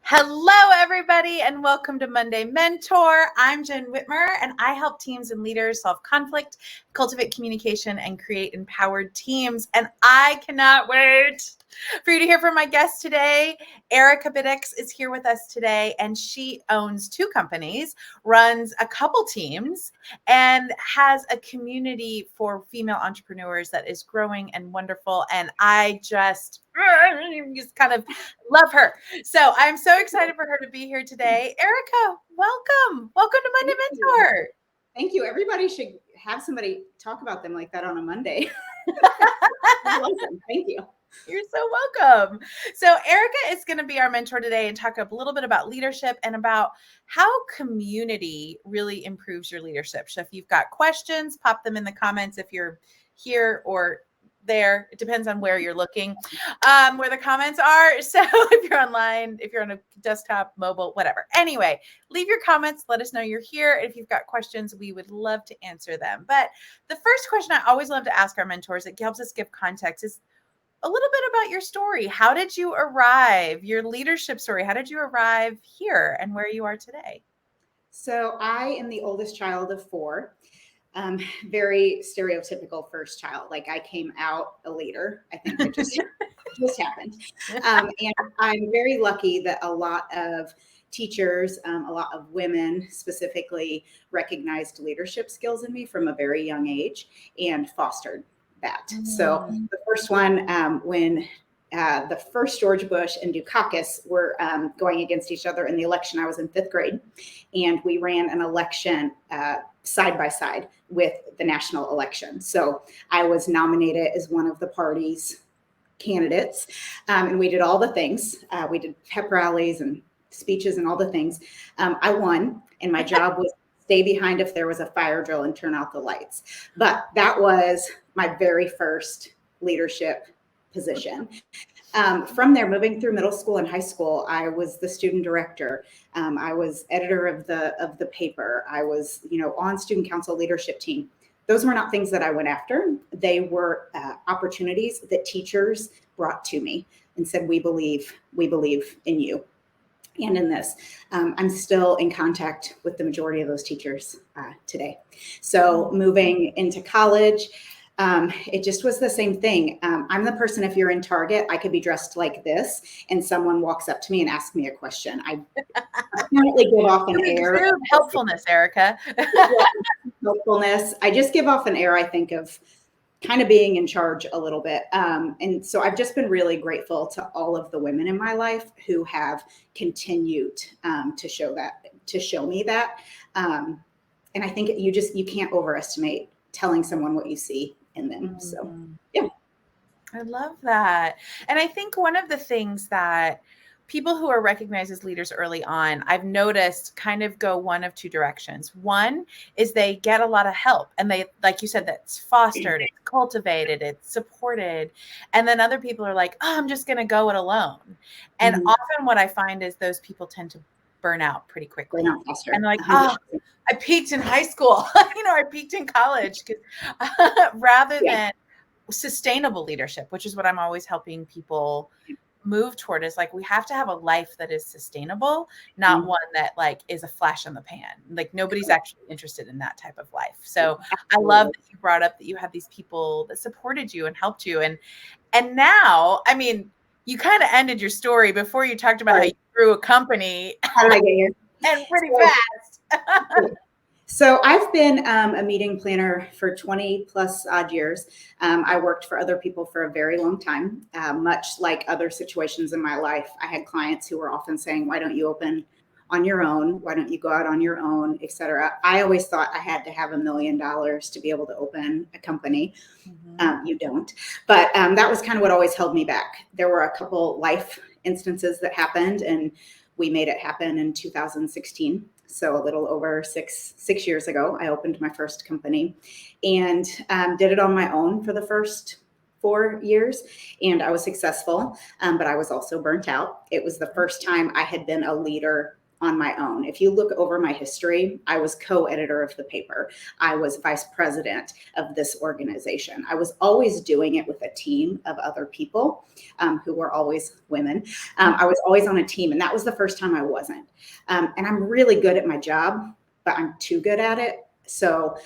Hello, everybody, and welcome to Monday Mentor. I'm Jen Whitmer, and I help teams and leaders solve conflict, cultivate communication, and create empowered teams. And I cannot wait for you to hear from my guest today. Erica Biddix is here with us today, and she owns two companies, runs a couple teams, and has a community for female entrepreneurs that is growing and wonderful. And I just kind of love her. So I'm so excited for her to be here today. Erica, welcome. Welcome to Monday Mentor. Thank you. Everybody should have somebody talk about them like that on a Monday. Awesome. Thank you. You're so welcome. So Erica is going to be our mentor today and talk a little bit about leadership and about how community really improves your leadership. So if you've got questions, pop them in the comments if you're here or there. It depends on where you're looking, where the comments are. So if you're online, if you're on a desktop, mobile, whatever. Anyway, leave your comments. Let us know you're here. If you've got questions, we would love to answer them. But the first question I always love to ask our mentors, it helps us give context, is a little bit about your story. How did you arrive, your leadership story? How did you arrive here and where you are today? So I am the oldest child of four. Very stereotypical first child. Like I came out a leader. I think it just happened. And I'm very lucky that a lot of teachers, a lot of women specifically, recognized leadership skills in me from a very young age and fostered that. So the first one, when the first George Bush and Dukakis were going against each other in the election, I was in fifth grade, and we ran an election side by side with the national election. So I was nominated as one of the party's candidates, and we did all the things. We did pep rallies and speeches and all the things. I won, and my job was stay behind if there was a fire drill and turn out the lights. But that was my very first leadership position. From there, moving through middle school and high school, I was the student director. I was editor of the paper. I was, on student council leadership team. Those were not things that I went after. They were opportunities that teachers brought to me and said, we believe in you and in this. I'm still in contact with the majority of those teachers today. So moving into college, it just was the same thing. I'm the person, if you're in Target, I could be dressed like this and someone walks up to me and asks me a question. I apparently give off an air of helpfulness, Erica. Helpfulness. I just give off an air, I think, of kind of being in charge a little bit. And so I've just been really grateful to all of the women in my life who have continued to show me that. And I think you can't overestimate telling someone what you see in them. So, yeah. I love that. And I think one of the things that people who are recognized as leaders early on, I've noticed kind of go one of two directions. One is they get a lot of help and they, like you said, that's fostered, it's cultivated, it's supported. And then other people are like, oh, I'm just going to go it alone. And often what I find is those people tend to burn out pretty quickly. And they're like, oh, I peaked in high school. I peaked in college, rather than sustainable leadership, which is what I'm always helping people move toward, is like, we have to have a life that is sustainable, not one that like is a flash in the pan. Like nobody's actually interested in that type of life. So I love that you brought up that you had these people that supported you and helped you. And now, I mean, you kind of ended your story before you talked about how you grew a company. How did I get here? And pretty fast. So I've been a meeting planner for 20 plus odd years. I worked for other people for a very long time. Much like other situations in my life, I had clients who were often saying, why don't you open on your own? Why don't you go out on your own, et cetera? I always thought I had to have $1 million to be able to open a company. You don't. But that was kind of what always held me back. There were a couple life instances that happened, and we made it happen in 2016. So a little over six years ago, I opened my first company and did it on my own for the first 4 years. And I was successful, but I was also burnt out. It was the first time I had been a leader on my own. If you look over my history, I was co-editor of the paper. I was vice president of this organization. I was always doing it with a team of other people who were always women. I was always on a team, and that was the first time I wasn't. And I'm really good at my job, but I'm too good at it. So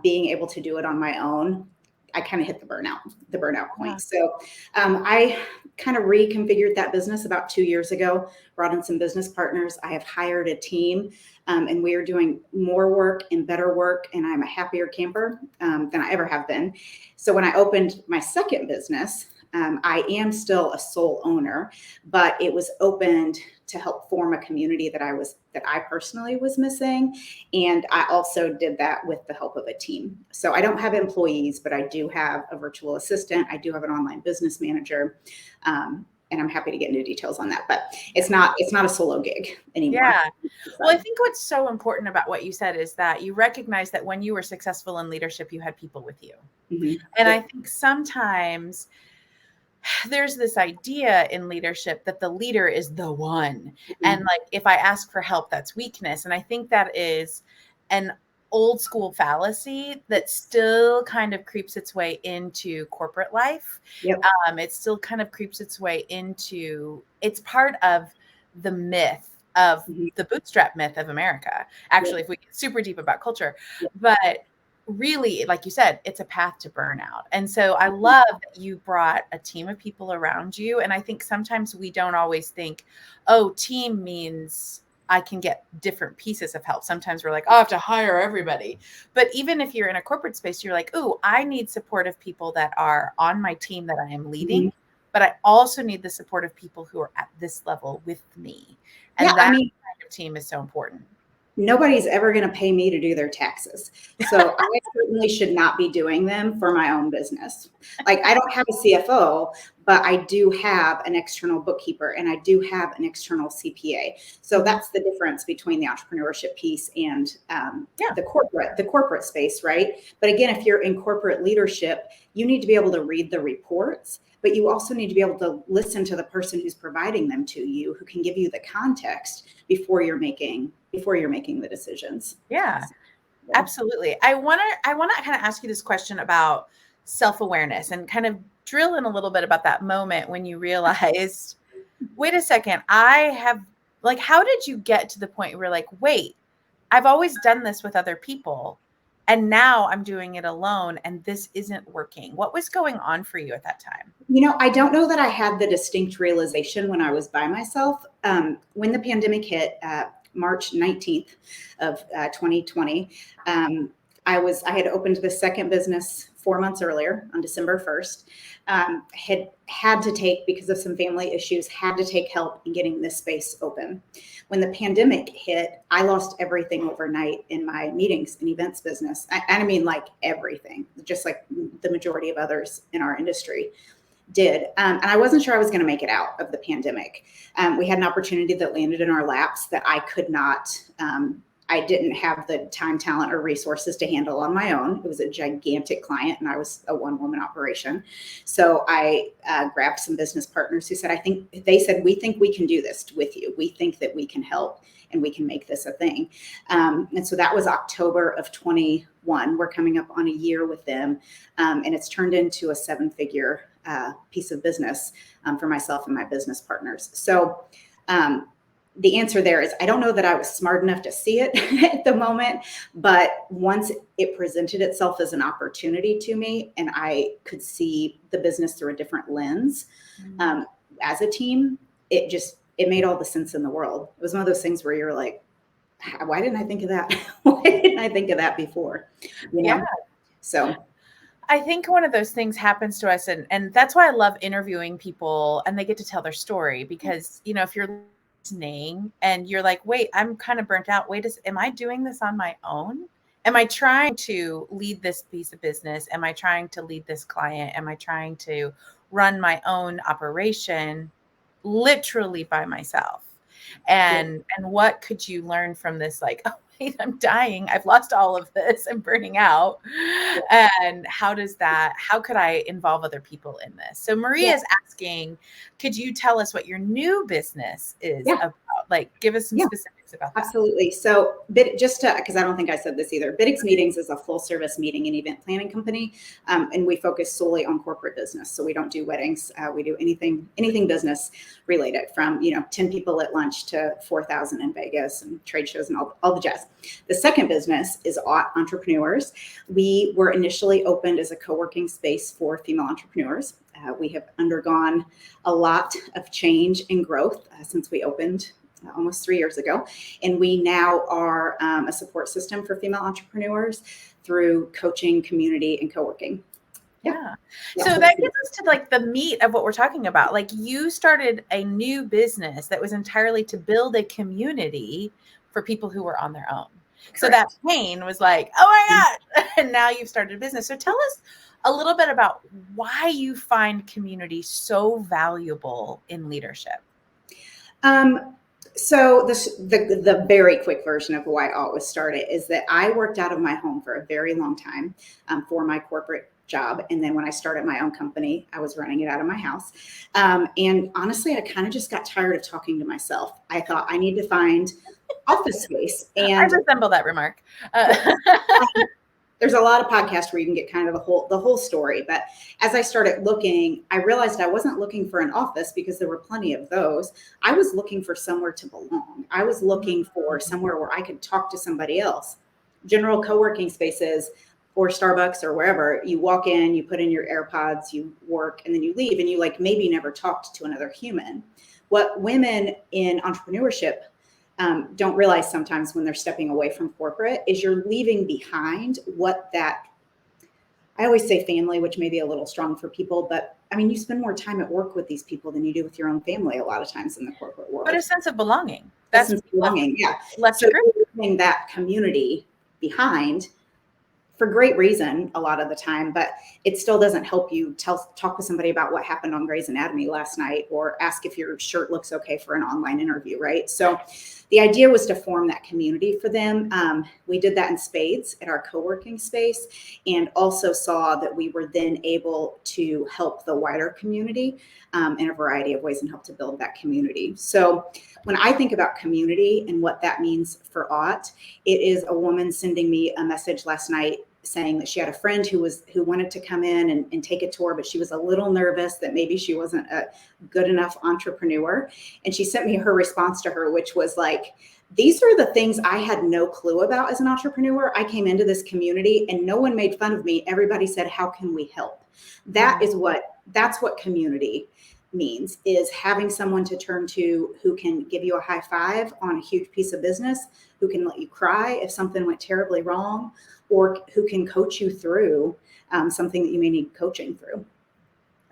being able to do it on my own, I kind of hit the burnout point. Yeah. So I kind of reconfigured that business about 2 years ago, brought in some business partners. I have hired a team, and we are doing more work and better work, and I'm a happier camper than I ever have been. So when I opened my second business, I am still a sole owner, but it was opened to help form a community that I personally was missing. And I also did that with the help of a team. So I don't have employees, but I do have a virtual assistant. I do have an online business manager. And I'm happy to get into details on that, but it's not a solo gig anymore. Yeah. Well, I think what's so important about what you said is that you recognize that when you were successful in leadership, you had people with you. Mm-hmm. And I think sometimes there's this idea in leadership that the leader is the one. Mm-hmm. And like, if I ask for help, that's weakness. And I think that is an old school fallacy that still kind of creeps its way into corporate life. Yep. It still kind of creeps its way into, it's part of the myth of the bootstrap myth of America. Actually, if we get super deep about culture, but really, like you said, it's a path to burnout. And so I love that you brought a team of people around you. And I think sometimes we don't always think, oh, team means I can get different pieces of help. Sometimes we're like, oh, I have to hire everybody. But even if you're in a corporate space, you're like, oh, I need supportive people that are on my team that I am leading. But I also need the support of people who are at this level with me. And that kind of team is so important. Nobody's ever going to pay me to do their taxes. So I certainly should not be doing them for my own business. Like, I don't have a CFO, but I do have an external bookkeeper and I do have an external CPA. So that's the difference between the entrepreneurship piece and the corporate space, right? But again, if you're in corporate leadership, you need to be able to read the reports, but you also need to be able to listen to the person who's providing them to you, who can give you the context before you're making the decisions. Yeah, absolutely. I want to kind of ask you this question about self-awareness and kind of drill in a little bit about that moment when you realized, wait a second, how did you get to the point where like, wait, I've always done this with other people and now I'm doing it alone and this isn't working. What was going on for you at that time? I don't know that I had the distinct realization when I was by myself. When the pandemic hit, March 19th of 2020, I had opened the second business 4 months earlier on December 1st, had to take, because of some family issues, had to take help in getting this space open. When the pandemic hit, I lost everything overnight in my meetings and events business. I mean, like everything, just like the majority of others in our industry did. And I wasn't sure I was going to make it out of the pandemic. We had an opportunity that landed in our laps that I could not, I didn't have the time, talent, or resources to handle on my own. It was a gigantic client and I was a one-woman operation. So I grabbed some business partners who said, we think we can do this with you. We think that we can help and we can make this a thing. And so that was October of 21. We're coming up on a year with them. And it's turned into a 7-figure piece of business for myself and my business partners. So the answer there is, I don't know that I was smart enough to see it at the moment, but once it presented itself as an opportunity to me and I could see the business through a different lens, as a team, it made all the sense in the world. It was one of those things where you're like, why didn't I think of that? Why didn't I think of that before? Yeah. So I think one of those things happens to us, and that's why I love interviewing people and they get to tell their story, because, if you're listening and you're like, wait, I'm kind of burnt out. Am I doing this on my own? Am I trying to lead this piece of business? Am I trying to lead this client? Am I trying to run my own operation literally by myself? And what could you learn from this? Like, oh, wait, I'm dying. I've lost all of this. I'm burning out. And how could I involve other people in this? So Maria is asking, could you tell us what your new business is about? Like, give us some Yeah. specifics about that. Absolutely. So just to, because I don't think I said this either, Biddix Meetings is a full service meeting and event planning company. And we focus solely on corporate business. So we don't do weddings. We do anything business related, from, 10 people at lunch to 4,000 in Vegas and trade shows and all the jazz. The second business is Entrepreneurs. We were initially opened as a co-working space for female entrepreneurs. We have undergone a lot of change and growth since we opened almost 3 years ago. And we now are a support system for female entrepreneurs through coaching, community, and co-working. Yeah. So that gets us to like the meat of what we're talking about. Like, you started a new business that was entirely to build a community for people who were on their own. Correct. So that pain was like, oh my God. And now you've started a business. So tell us a little bit about why you find community so valuable in leadership. So the very quick version of why Alt was started is that I worked out of my home for a very long time for my corporate job. And then when I started my own company, I was running it out of my house. And honestly, I kind of just got tired of talking to myself. I thought I need to find office space. And I resemble that remark. There's a lot of podcasts where you can get kind of the whole story. But as I started looking, I realized I wasn't looking for an office because there were plenty of those. I was looking for somewhere to belong. I was looking for somewhere where I could talk to somebody else. General co-working spaces or Starbucks or wherever, you walk in, you put in your AirPods, you work, and then you leave, and you like maybe never talked to another human. What women in entrepreneurship don't realize sometimes when they're stepping away from corporate is you're leaving behind what that, I always say family, which may be a little strong for people, but I mean, you spend more time at work with these people than you do with your own family a lot of times in the corporate world. But a sense of belonging. That's belonging, yeah. So leaving that community behind for great reason a lot of the time, but it still doesn't help you talk to somebody about what happened on Grey's Anatomy last night or ask if your shirt looks okay for an online interview, right? So the idea was to form that community for them. We did that in spades at our co-working space, and also saw that we were then able to help the wider community in a variety of ways and help to build that community. So when I think about community and what that means for Alt, it is a woman sending me a message last night saying that she had a friend who wanted to come in and take a tour, but she was a little nervous that maybe she wasn't a good enough entrepreneur. And she sent me her response to her, which was like, these are the things I had no clue about as an entrepreneur. I came into this community and no one made fun of me. Everybody said, how can we help? That's what community means, is having someone to turn to who can give you a high five on a huge piece of business, who can let you cry if something went terribly wrong, or who can coach you through something that you may need coaching through.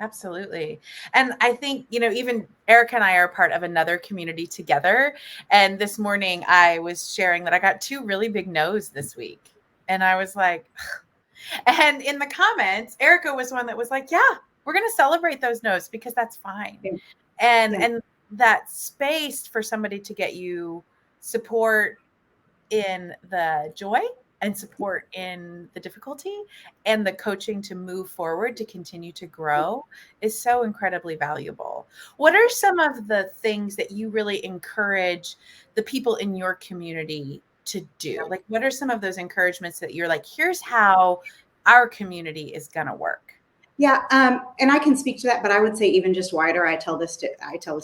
Absolutely. And I think, even Erica and I are part of another community together. And this morning I was sharing that I got 2 really big no's this week. And I was like, and in the comments, Erica was one that was like, yeah, we're going to celebrate those no's because that's fine. Yeah. And that space for somebody to get you support in the joy and support in the difficulty and the coaching to move forward, to continue to grow, is so incredibly valuable. What are some of the things that you really encourage the people in your community to do? Like, what are some of those encouragements that you're like, here's how our community is going to work? Yeah. And I can speak to that, but I would say even just wider. I tell this to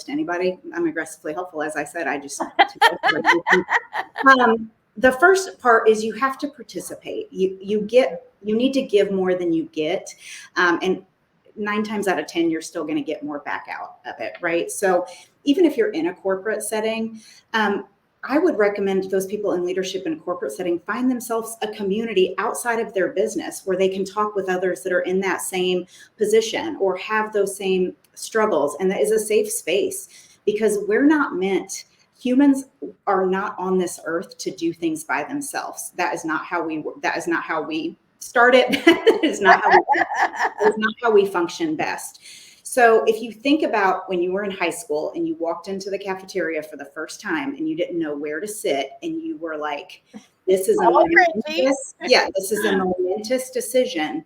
anybody. I'm aggressively helpful. As I said, the first part is you have to participate. You need to give more than you get. And 9 times out of 10, you're still going to get more back out of it. Right. So even if you're in a corporate setting, I would recommend those people in leadership in a corporate setting find themselves a community outside of their business where they can talk with others that are in that same position or have those same struggles. And that is a safe space, because humans are not on this earth to do things by themselves. That is not how we started. That is not how we function best. So if you think about when you were in high school and you walked into the cafeteria for the first time and you didn't know where to sit, and you were like, this is a momentous decision.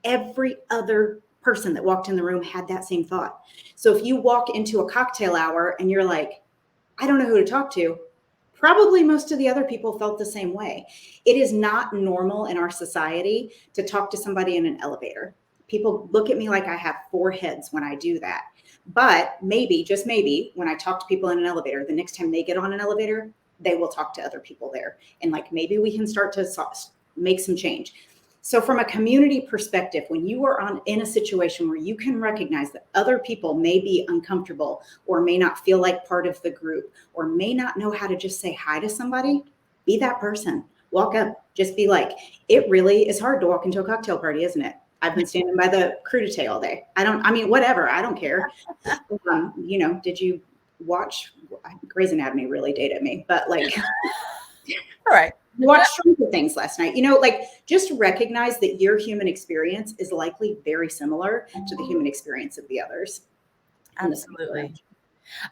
Every other person that walked in the room had that same thought. So if you walk into a cocktail hour and you're like, I don't know who to talk to. Probably most of the other people felt the same way. It is not normal in our society to talk to somebody in an elevator. People look at me like I have four heads when I do that. But maybe, just maybe, when I talk to people in an elevator, the next time they get on an elevator, they will talk to other people there. And like maybe we can start to make some change. So from a community perspective, when you are in a situation where you can recognize that other people may be uncomfortable or may not feel like part of the group or may not know how to just say hi to somebody, be that person. Walk up, just be like, it really is hard to walk into a cocktail party, isn't it? I've been standing by the crudité all day. Whatever, I don't care. Did you watch Grey's Anatomy? Really dated me, but like, all right. Watch Stranger Things last night. Just recognize that your human experience is likely very similar to the human experience of the others. Absolutely.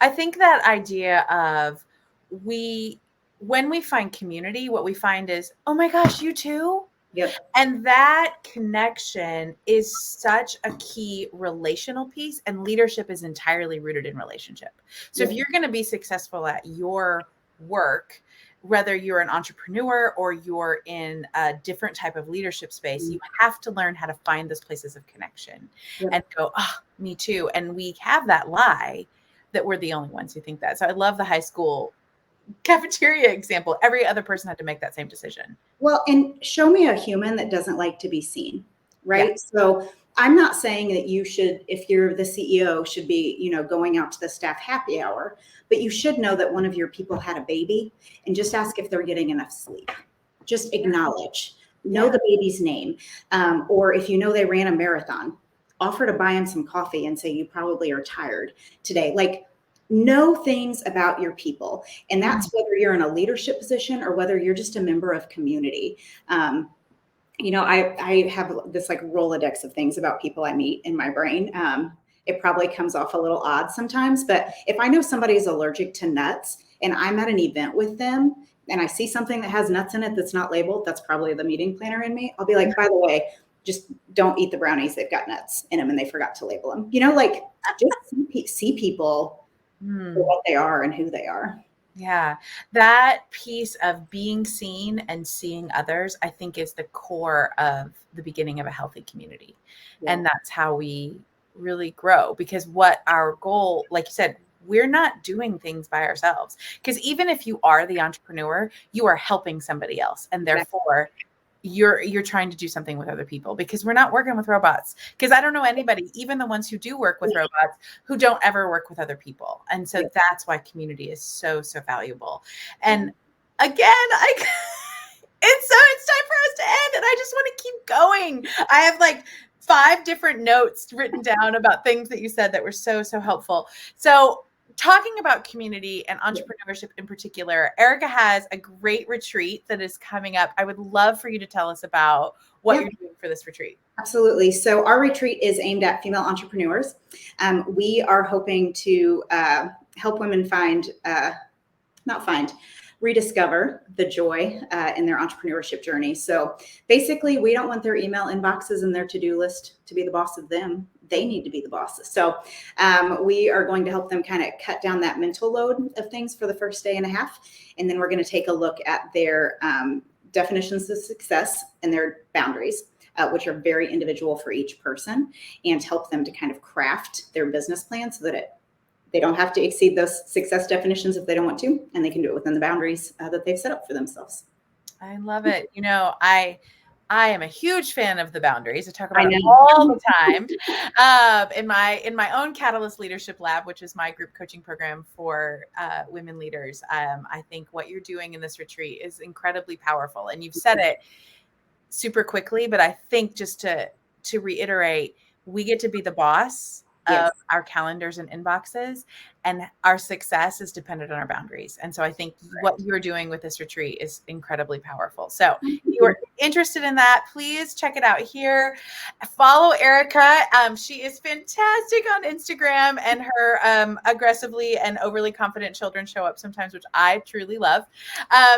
I think that idea of when we find community, what we find is, oh my gosh, you too? Yep. And that connection is such a key relational piece, and leadership is entirely rooted in relationship. So if you're going to be successful at your work, whether you're an entrepreneur or you're in a different type of leadership space, you have to learn how to find those places of connection and go, oh, me too. And we have that lie that we're the only ones who think that. So I love the high school cafeteria example. Every other person had to make that same decision. Well, and show me a human that doesn't like to be seen, right? Yeah. So I'm not saying that you should, if you're the CEO, should be, going out to the staff happy hour, but you should know that one of your people had a baby and just ask if they're getting enough sleep. Just acknowledge, know the baby's name. Or if you know they ran a marathon, offer to buy them some coffee and say, you probably are tired today. Like, know things about your people. And that's whether you're in a leadership position or whether you're just a member of community. I have this like Rolodex of things about people I meet in my brain. It probably comes off a little odd sometimes, but if I know somebody is allergic to nuts and I'm at an event with them and I see something that has nuts in it that's not labeled, that's probably the meeting planner in me. I'll be like, by the way, just don't eat the brownies. They've got nuts in them and they forgot to label them. Just see people for what they are and who they are. Yeah, that piece of being seen and seeing others, I think, is the core of the beginning of a healthy community. Yeah. And that's how we really grow, because what our goal, like you said, we're not doing things by ourselves. Because even if you are the entrepreneur, you are helping somebody else. And therefore, you're trying to do something with other people, because we're not working with robots. Because I don't know anybody, even the ones who do work with robots, who don't ever work with other people. And so that's why community is so, so valuable. And again, it's time for us to end, and I just want to keep going. I have like 5 different notes written down about things that you said that were so, so helpful. So talking about community and entrepreneurship in particular, Erica has a great retreat that is coming up. I would love for you to tell us about what you're doing for this retreat. Absolutely. So our retreat is aimed at female entrepreneurs. We are hoping to help women rediscover the joy in their entrepreneurship journey. So basically, we don't want their email inboxes and their to-do list to be the boss of them. They need to be the bosses. So we are going to help them kind of cut down that mental load of things for the first day and a half. And then we're going to take a look at their definitions of success and their boundaries, which are very individual for each person, and help them to kind of craft their business plan so that they don't have to exceed those success definitions if they don't want to, and they can do it within the boundaries that they've set up for themselves. I love it. I am a huge fan of the boundaries. I talk about it all the time. In my own Catalyst Leadership Lab, which is my group coaching program for women leaders, I think what you're doing in this retreat is incredibly powerful. And you've said it super quickly, but I think just to reiterate, we get to be the boss of our calendars and inboxes, and our success is dependent on our boundaries. And so I think what you're doing with this retreat is incredibly powerful. So if you are interested in that, please check it out here. Follow Erica. She is fantastic on Instagram, and her aggressively and overly confident children show up sometimes, which I truly love.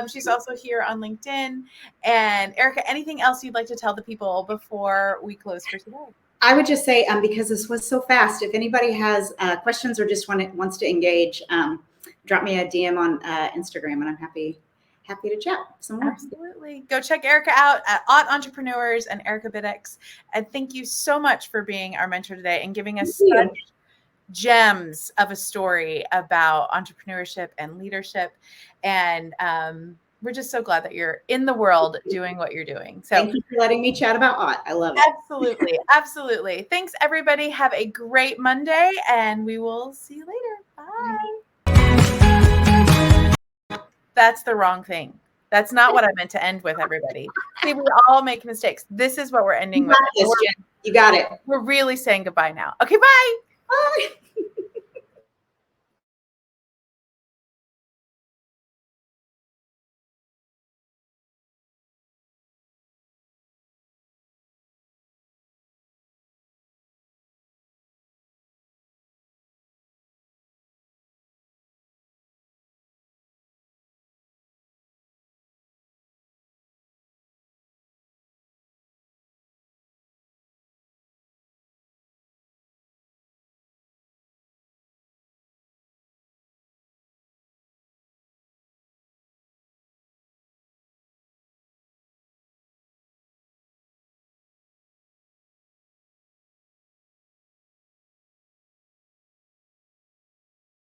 She's also here on LinkedIn. And Erica, anything else you'd like to tell the people before we close for today? I would just say, because this was so fast, if anybody has questions or just wants to engage, drop me a DM on Instagram, and I'm happy to chat some more. Absolutely. Go check Erica out at Ott Entrepreneurs and Erica Biddix. And thank you so much for being our mentor today and giving us such gems of a story about entrepreneurship and leadership. And we're just so glad that you're in the world doing what you're doing. So thank you for letting me chat about Ott. I love it. Absolutely. Absolutely. Thanks, everybody. Have a great Monday, and we will see you later. Bye. That's the wrong thing. That's not what I meant to end with, everybody. See, we all make mistakes. This is what we're ending with. You got it. We're really saying goodbye now. Okay, bye. Bye.